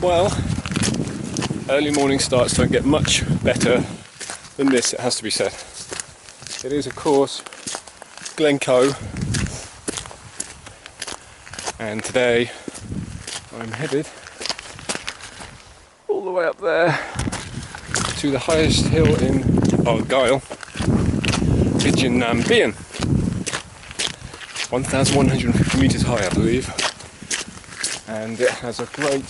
Well, early morning starts don't get much better than this, it has to be said. It is, of course, Glen Coe, and today I'm headed all the way up there to the highest hill in Argyll, Bidean, 1,150 metres high, I believe, and it has a great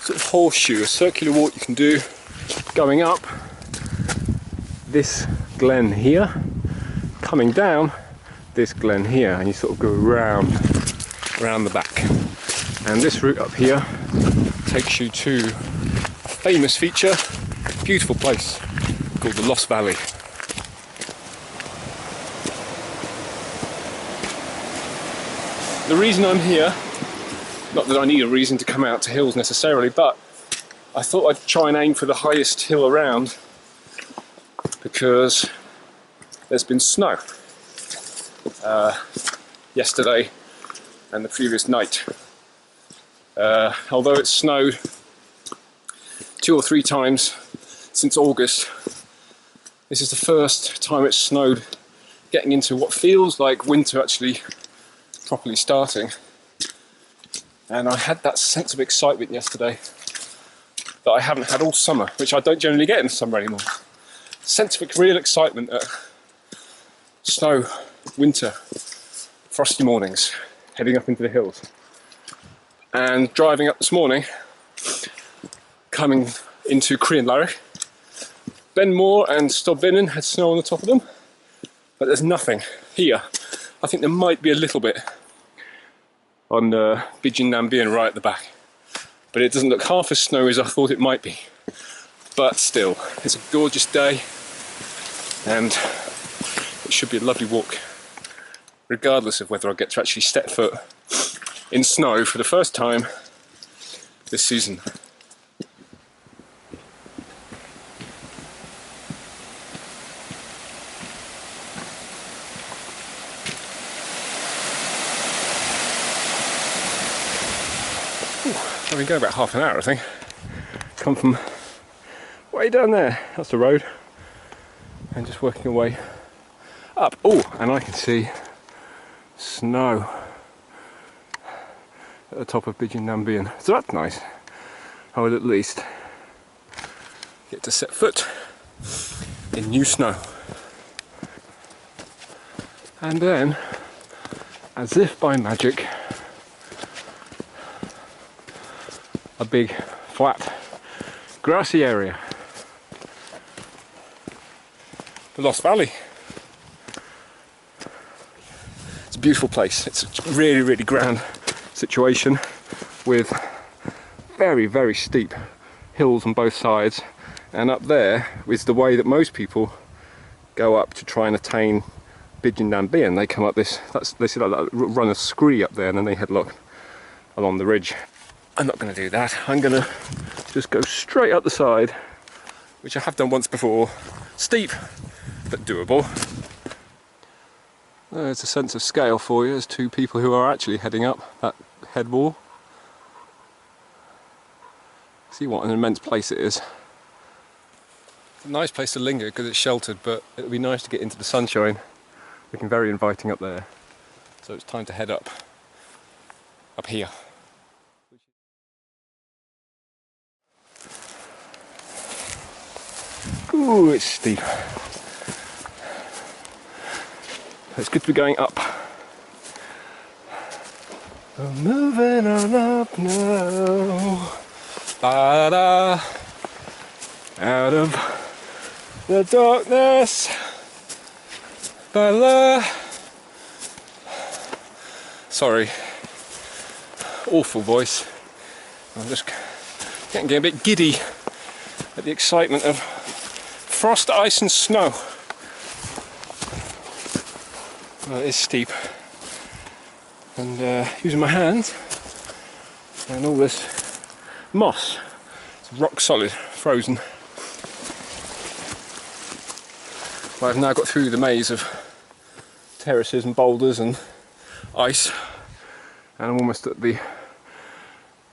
sort of horseshoe, a circular walk you can do going up this glen here, coming down this glen here, and you sort of go around the back. And this route up here takes you to a famous feature, beautiful place called the Lost Valley. The reason I'm here, not that I need a reason to come out to hills necessarily, but I thought I'd try and aim for the highest hill around because there's been snow yesterday and the previous night. Although it's snowed 2 or 3 times since August, this is the first time it's snowed getting into what feels like winter actually properly starting. And I had that sense of excitement yesterday that I haven't had all summer, which I don't generally get in the summer anymore. Sense of real excitement at snow, winter, frosty mornings, heading up into the hills. And driving up this morning, coming into Craggy, Beinn and Bidean had snow on the top of them, but there's nothing here. I think there might be a little bit on Bidean right at the back, but it doesn't look half as snowy as I thought it might be. But still, it's a gorgeous day and it should be a lovely walk, regardless of whether I get to actually step foot in snow for the first time this season. I've been going about half an hour, I think. Come from way down there, that's the road, and just working our way up. Oh, and I can see snow at the top of Bidean, so that's nice. I will at least get to set foot in new snow. And then, as if by magic, a big flat grassy area. The Lost Valley. It's a beautiful place. It's a really grand situation with very, very steep hills on both sides, and up there is the way that most people go up to try and attain Bidean. They come up this, they sort of run a scree up there and then they head along the ridge. I'm not going to do that. I'm going to just go straight up the side, which I have done once before. Steep, but doable. There's a sense of scale for you. There's 2 people who are actually heading up that head wall. See what an immense place it is. It's a nice place to linger because it's sheltered, but it'll be nice to get into the sunshine. Looking very inviting up there. So it's time to head up here. Ooh, it's steep. It's good to be going up. We're moving on up now. Ba-da. Out of the darkness. Ba-da. Sorry. Awful voice. I'm just getting a bit giddy at the excitement of frost, ice and snow. Well, it is steep, and using my hands and all this moss, it's rock solid, frozen. Well, I've now got through the maze of terraces and boulders and ice, and I'm almost at the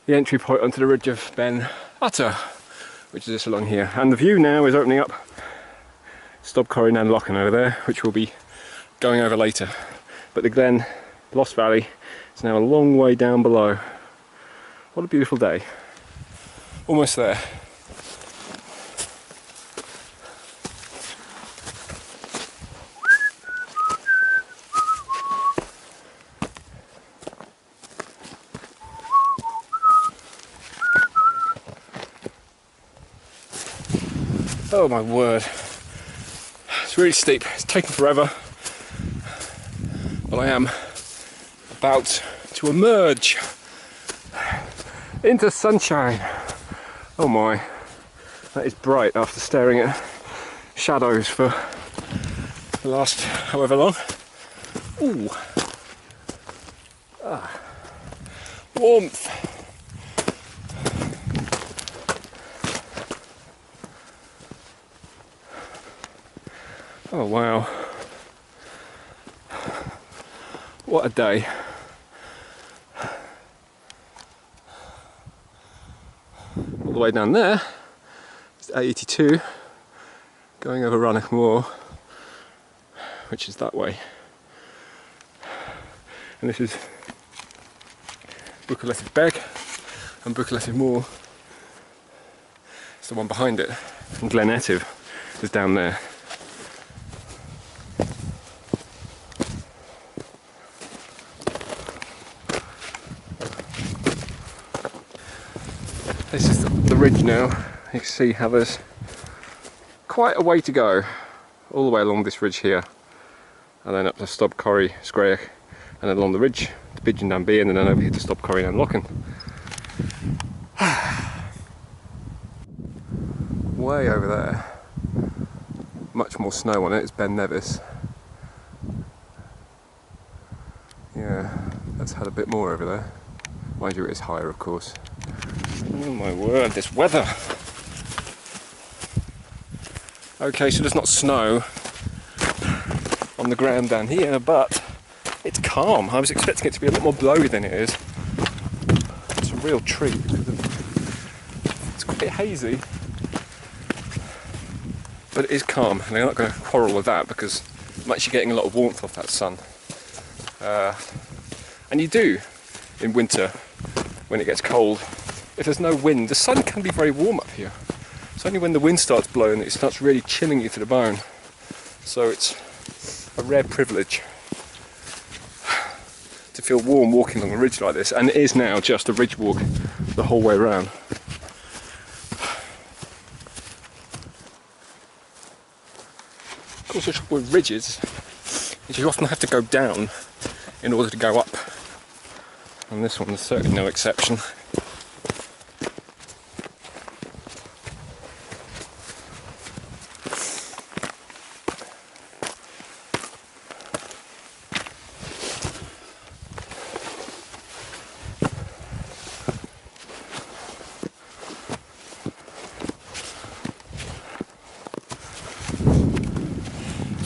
the entry point onto the ridge of Beinn, which is just along here. And the view now is opening up Stobcorrin and Lochen over there, which we'll be going over later. But the Glen, Lost Valley, is now a long way down below. What a beautiful day. Almost there. Oh my word. It's really steep. It's taken forever. But I am about to emerge into sunshine. Oh my, that is bright after staring at shadows for the last however long. Ooh. Warmth. Oh wow. What a day. All the way down there is A82 going over Rannoch Moor, which is that way. And this is Buccleuchar Beg and Buccleuchar Moor. It's the one behind it. And Glen Etive is down there. This is the ridge now. You can see how there's quite a way to go all the way along this ridge here, and then up to Stobcorrin, Scraiach, and then along the ridge to Bidean and Bian, and then over here to Stobcorrin and Lochen. Way over there, much more snow on it, it's Ben Nevis. Yeah, that's had a bit more over there. Mind you, it is higher of course. Oh my word, this weather! Okay, so there's not snow on the ground down here, but it's calm. I was expecting it to be a lot more blowy than it is. It's a real treat because it's quite hazy. But it is calm, and I'm not going to quarrel with that because I'm actually getting a lot of warmth off that sun. And you do in winter when it gets cold. If there's no wind, the sun can be very warm up here. It's only when the wind starts blowing that it starts really chilling you to the bone. So it's a rare privilege to feel warm walking on a ridge like this, and it is now just a ridge walk the whole way around. Of course, the trouble with ridges is you often have to go down in order to go up, and this one is certainly no exception.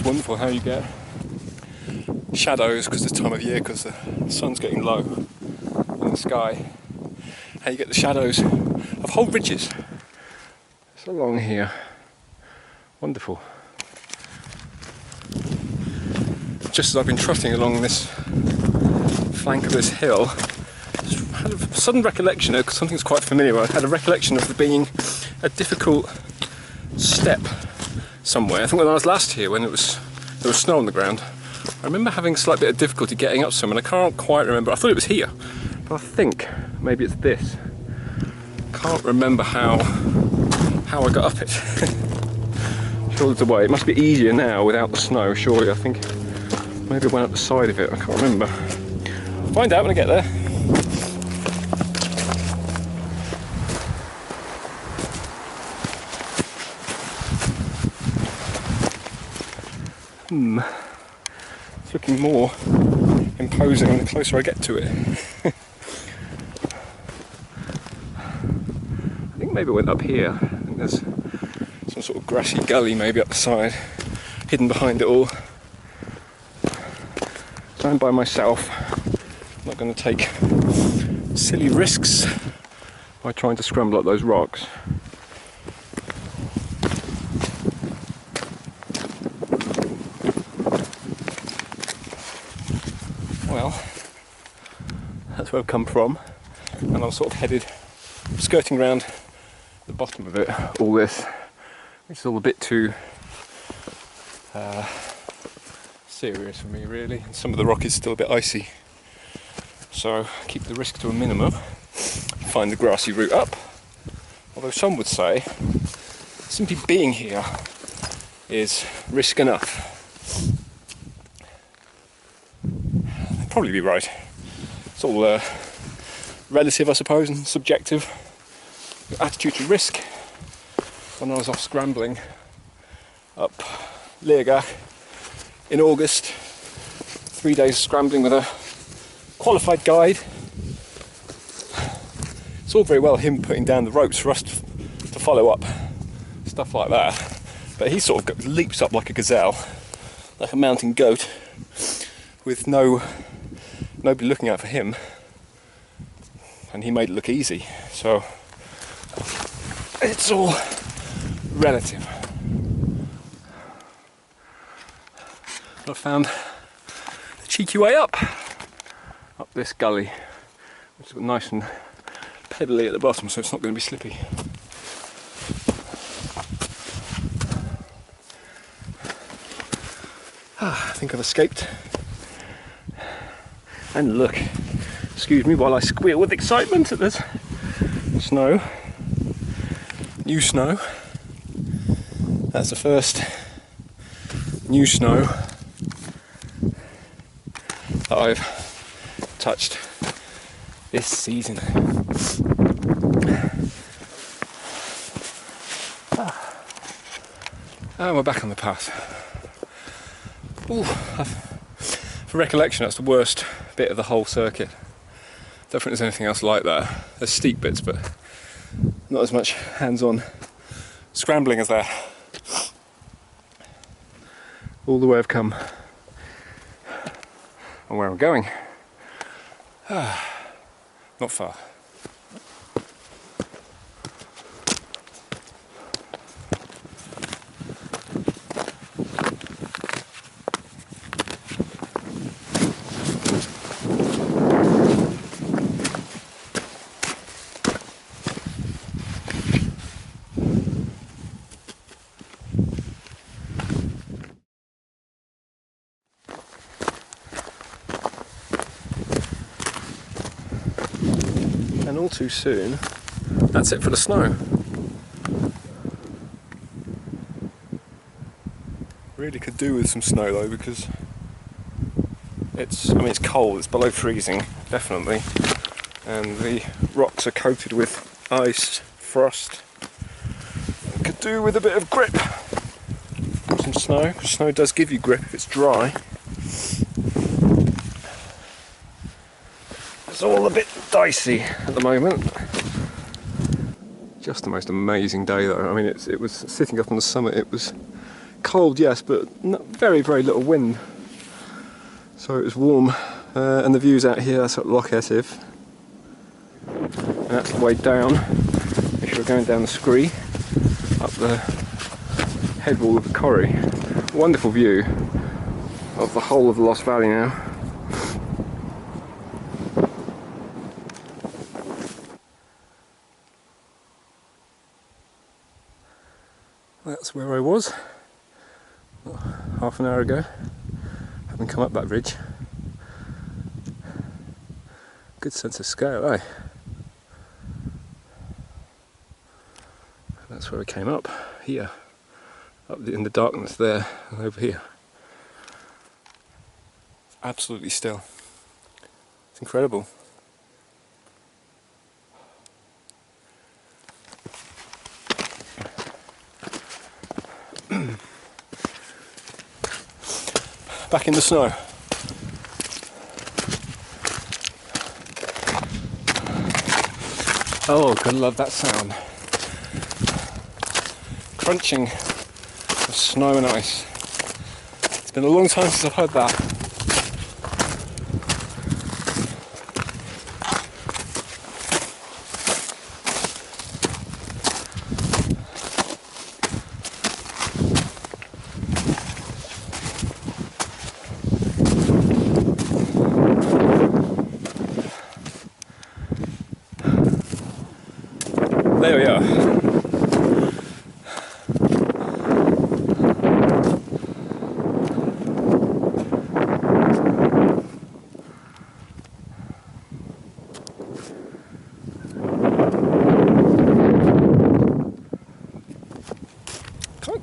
Wonderful how you get shadows because this time of year, because the sun's getting low in the sky, how you get the shadows of whole ridges. It's along here. Wonderful. Just as I've been trotting along this flank of this hill, I had a sudden recollection of something that's quite familiar. I had a recollection of there being a difficult step somewhere. I think when I was last here, when there was snow on the ground, I remember having a slight bit of difficulty getting up some, and I can't quite remember. I thought it was here, but I think maybe it's this. Can't remember how I got up it. Surely the way. It must be easier now without the snow, surely. I think maybe I went up the side of it. I can't remember. I'll find out when I get there. It's looking more imposing the closer I get to it. I think maybe I went up here. I think there's some sort of grassy gully maybe up the side, hidden behind it all. So I'm by myself. I'm not going to take silly risks by trying to scramble up those rocks. Well, that's where I've come from, and I'm sort of headed, skirting around the bottom of it, all this, which is all a bit too serious for me really, and some of the rock is still a bit icy, so keep the risk to a minimum, find the grassy route up, although some would say simply being here is risk enough. They'd probably be right. It's all relative, I suppose, and subjective. Your attitude to risk. When I was off scrambling up Leargach in August, 3 days scrambling with a qualified guide. It's all very well him putting down the ropes for us to follow up, stuff like that, but he sort of leaps up like a gazelle, like a mountain goat, with nobody looking out for him, and he made it look easy. So it's all relative. I found a cheeky way up this gully, which is nice and pebbly at the bottom, so it's not going to be slippy. I think I've escaped. And look, excuse me while I squeal with excitement at this snow. New snow. That's the first new snow that I've touched this season. And we're back on the path. Ooh, for recollection, that's the worst bit of the whole circuit. Don't think there's anything else like that. There's steep bits, but not as much hands-on scrambling as there. All the way I've come and where I'm going. Not far. And all too soon, that's it for the snow. Really could do with some snow though, because it's cold, it's below freezing, definitely. And the rocks are coated with ice, frost. Could do with a bit of grip. Some snow, because snow does give you grip if it's dry. It's all a bit dicey at the moment. Just the most amazing day though. I mean, it was sitting up on the summit, it was cold, yes, but not very, very little wind. So it was warm. And the views out here, that's at Loch Etive. And that's the way down, if you're going down the scree, up the head wall of the Corrie. Wonderful view of the whole of the Lost Valley now. That's where I was half an hour ago, having come up that ridge. Good sense of scale, eh? That's where I came up, here, up in the darkness there and over here. Absolutely still. It's incredible. Back in the snow. Oh, gotta love that sound. Crunching of snow and ice. It's been a long time since I've heard that.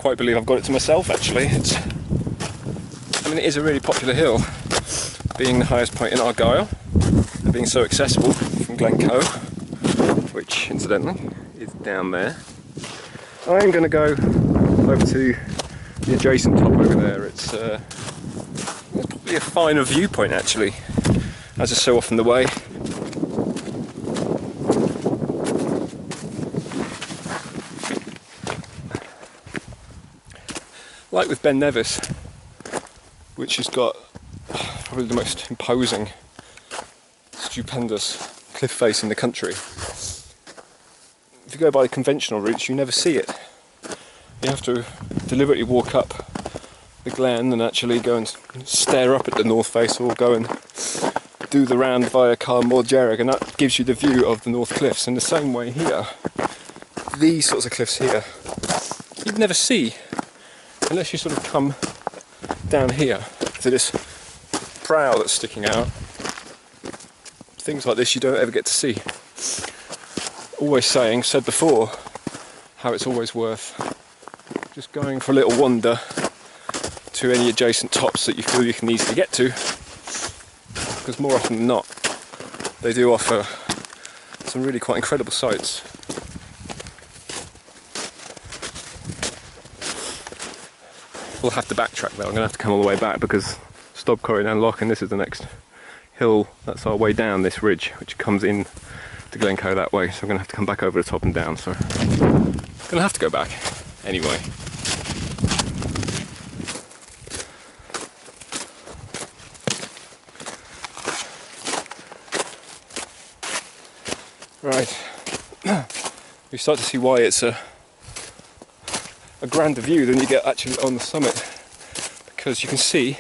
quite believe I've got it to myself actually. I mean, it is a really popular hill, being the highest point in Argyll and being so accessible from Glen Coe, which incidentally is down there. I am going to go over to the adjacent top over there. It's probably a finer viewpoint actually, as is so often the way. Like with Ben Nevis, which has got probably the most imposing, stupendous cliff face in the country. If you go by the conventional routes, you never see it. You have to deliberately walk up the glen and actually go and stare up at the north face, or go and do the round via Carmore Jerrig, and that gives you the view of the North Cliffs. In the same way here, these sorts of cliffs here, you'd never see unless you sort of come down here to this prow that's sticking out. Things like this you don't ever get to see. Always saying, said before, how it's always worth just going for a little wander to any adjacent tops that you feel you can easily get to, because more often than not they do offer some really quite incredible sights. We'll have to backtrack though. I'm going to have to come all the way back because Stob Corrinan Loch, and this is the next hill that's our way down this ridge, which comes in to Glen Coe that way, so I'm going to have to come back over the top and down, so I'm going to have to go back anyway. Right, we start to see why it's a grander view than you get actually on the summit, because you can see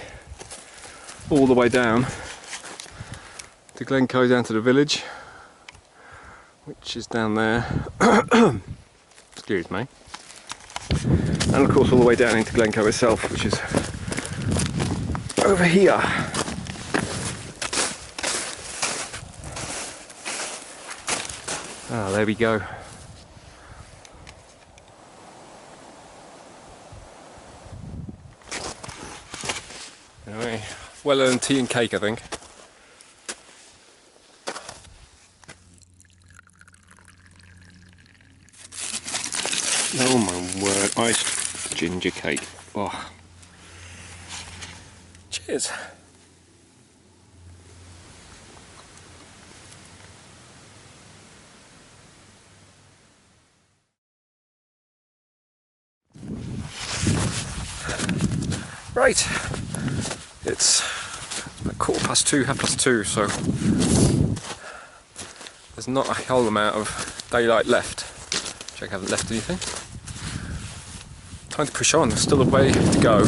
all the way down to Glen Coe, down to the village, which is down there. Excuse me. And of course all the way down into Glen Coe itself, which is over here. Ah, there we go. Anyway, well earned tea and cake, I think. Oh my word, iced ginger cake. Oh. Cheers. Right, it's like 2:15, 2:30, so there's not a whole amount of daylight left. Check I haven't left anything. Time to push on, there's still a way to go.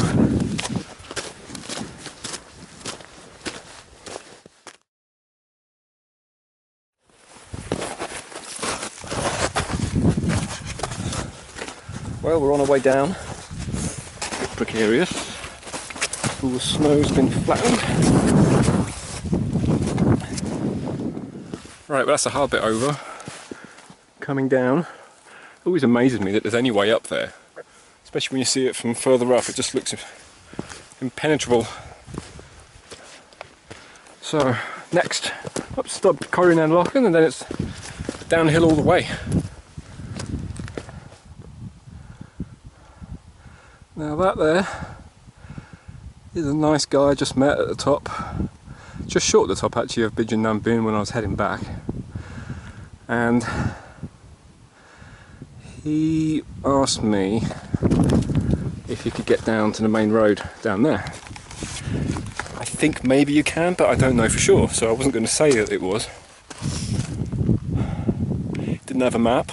Well, we're on our way down. A bit precarious. All the snow's been flattened. Right, well that's a hard bit over. Coming down. It always amazes me that there's any way up there. Especially when you see it from further up, it just looks impenetrable. So, next, up Stob Corrinan Loch, and then it's downhill all the way. Now that there is a nice guy I just met at the top, just short of the top actually, of Bidean when I was heading back, and he asked me if you could get down to the main road down there. I think maybe you can, but I don't know for sure, so I wasn't going to say that it was. Didn't have a map,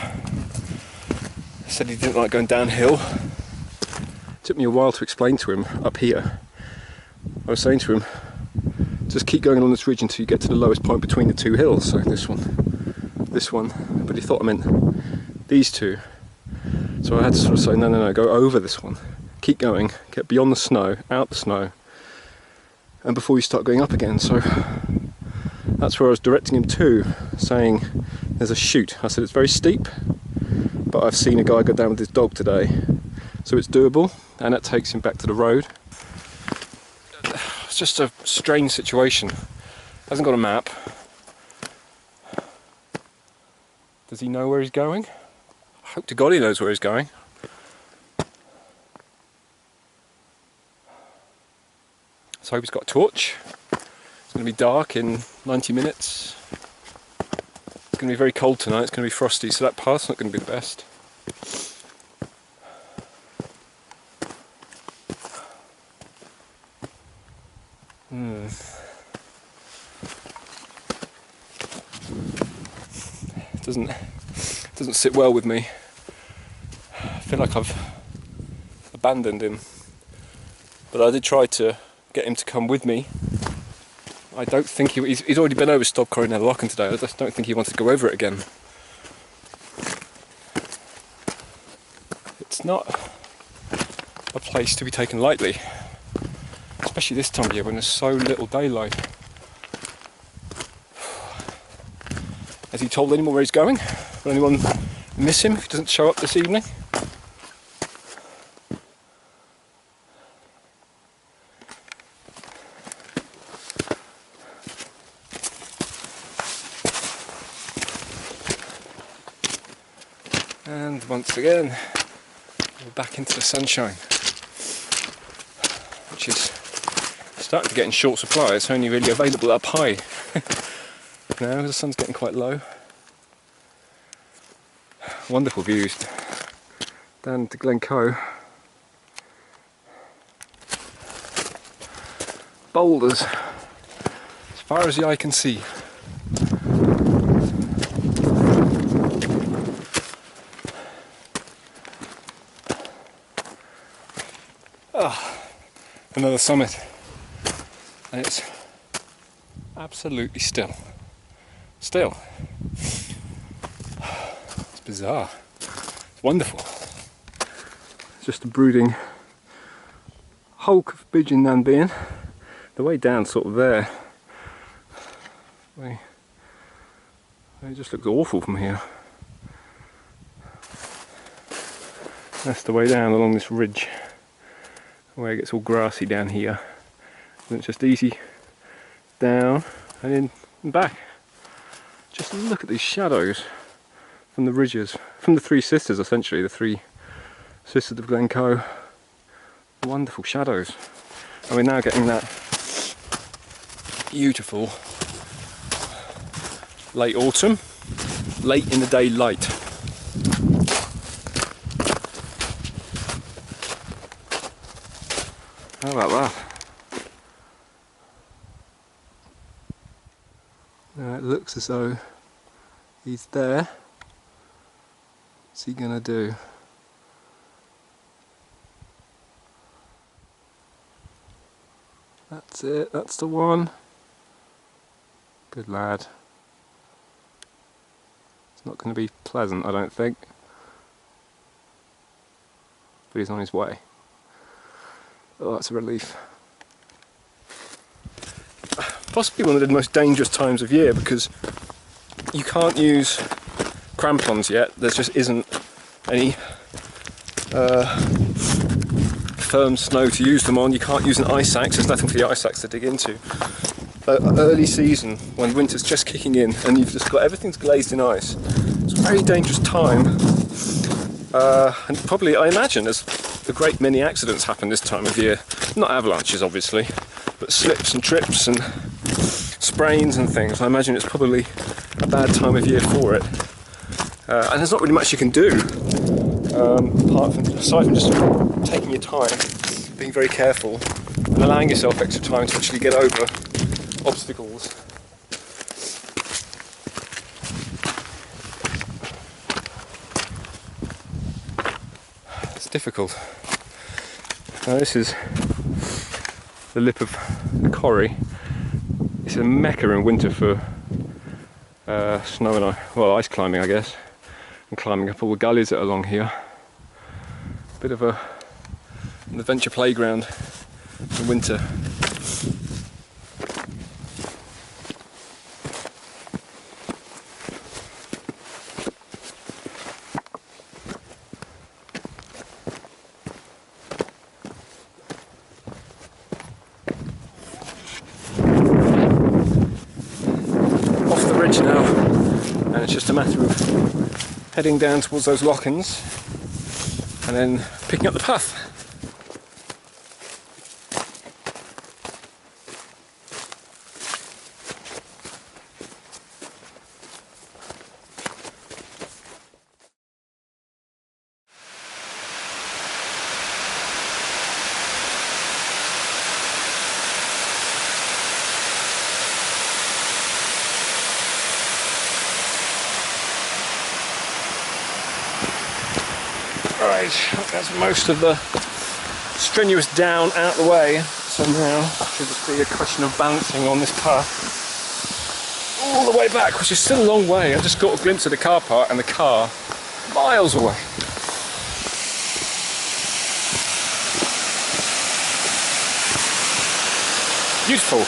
said he didn't like going downhill. Took me a while to explain to him up here. I was saying to him, just keep going along this ridge until you get to the lowest point between the two hills, so this one, but he thought I meant these two. So I had to sort of say, no, go over this one. Keep going, get beyond the snow, out the snow, and before you start going up again. So that's where I was directing him to, saying there's a chute. I said it's very steep, but I've seen a guy go down with his dog today, so it's doable, and that takes him back to the road. It's just a strange situation. Hasn't got a map. Does he know where he's going? I hope to God he knows where he's going. Let's hope he's got a torch. It's going to be dark in 90 minutes. It's going to be very cold tonight, it's going to be frosty, so that path's not going to be the best. It doesn't sit well with me. I feel like I've abandoned him. But I did try to get him to come with me. I don't think he's already been over Stog Coronel Locken today. I just don't think he wanted to go over it again. It's not a place to be taken lightly, especially this time of year when there's so little daylight. Has he told anyone where he's going? Will anyone miss him if he doesn't show up this evening? And once again, we're back into the sunshine, which is starting to get in short supply. It's only really available up high. Now the sun's getting quite low. Wonderful views down to Glen Coe. Boulders as far as the eye can see. Another summit, and it's absolutely still. It's bizarre. It's wonderful. It's just a brooding hulk of Bidean and Bian. The way down sort of there. It just looks awful from here. That's the way down along this ridge, where it gets all grassy down here. And it's just easy down and in and back. Just look at these shadows from the ridges, from the three sisters essentially, the three sisters of Glen Coe. Wonderful shadows. And we're now getting that beautiful late autumn, late in the day light. How about that? Now it looks as though he's there. What's he gonna do? That's it, that's the one. Good lad. It's not going to be pleasant, I don't think. But he's on his way. Oh, that's a relief. Possibly one of the most dangerous times of year because you can't use crampons yet. There just isn't any firm snow to use them on. You can't use an ice axe, there's nothing for the ice axe to dig into. Early season, when winter's just kicking in and you've just got everything's glazed in ice, it's a very dangerous time. And probably, I imagine, there's a great many accidents happen this time of year. Not avalanches, obviously, but slips and trips and sprains and things. I imagine it's probably a bad time of year for it. And there's not really much you can do, aside from just taking your time, being very careful, and allowing yourself extra time to actually get over obstacles. It's difficult. Now this is the lip of the corrie. It's a mecca in winter for snow and ice climbing, I guess, and climbing up all the gullies that are along here. Bit of an adventure playground in winter. bridge now, and it's just a matter of heading down towards those lock-ins and then picking up the path. Right, that's most of the strenuous down out the way, so now it should just be a question of balancing on this path all the way back, which is still a long way. I just got a glimpse of the car park and the car miles away. Beautiful.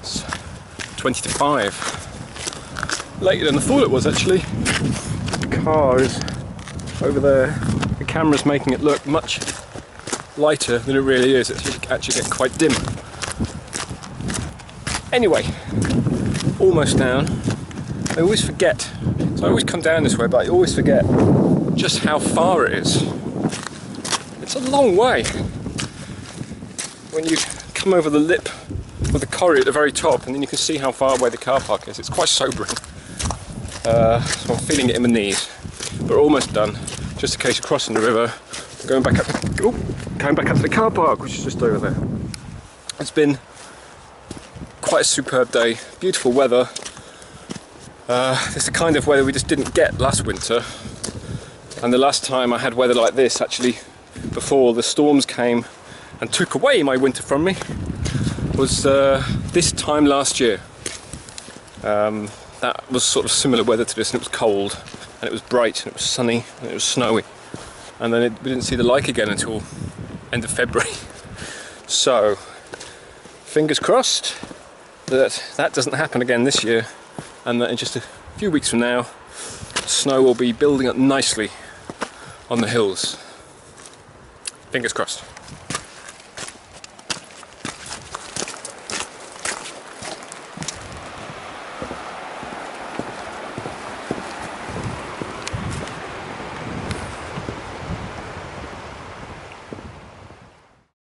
It's 20 to 5. Later than I thought it was actually. The car is over there. The camera's making it look much lighter than it really is. It's actually getting quite dim. Anyway, almost down. I always forget, so I always come down this way, but I always forget just how far it is. It's a long way. When you come over the lip of the corrie at the very top, and then you can see how far away the car park is. It's quite sobering. So I'm feeling it in my knees. But we're almost done. Just a case of crossing the river, going back up to the car park, which is just over there. It's been quite a superb day, beautiful weather. It's the kind of weather we just didn't get last winter, and the last time I had weather like this, actually before the storms came and took away my winter from me, was this time last year. That was sort of similar weather to this, and it was cold and it was bright and it was sunny and it was snowy, and then we didn't see the like again until end of February. So fingers crossed that that doesn't happen again this year, and that in just a few weeks from now snow will be building up nicely on the hills. Fingers crossed.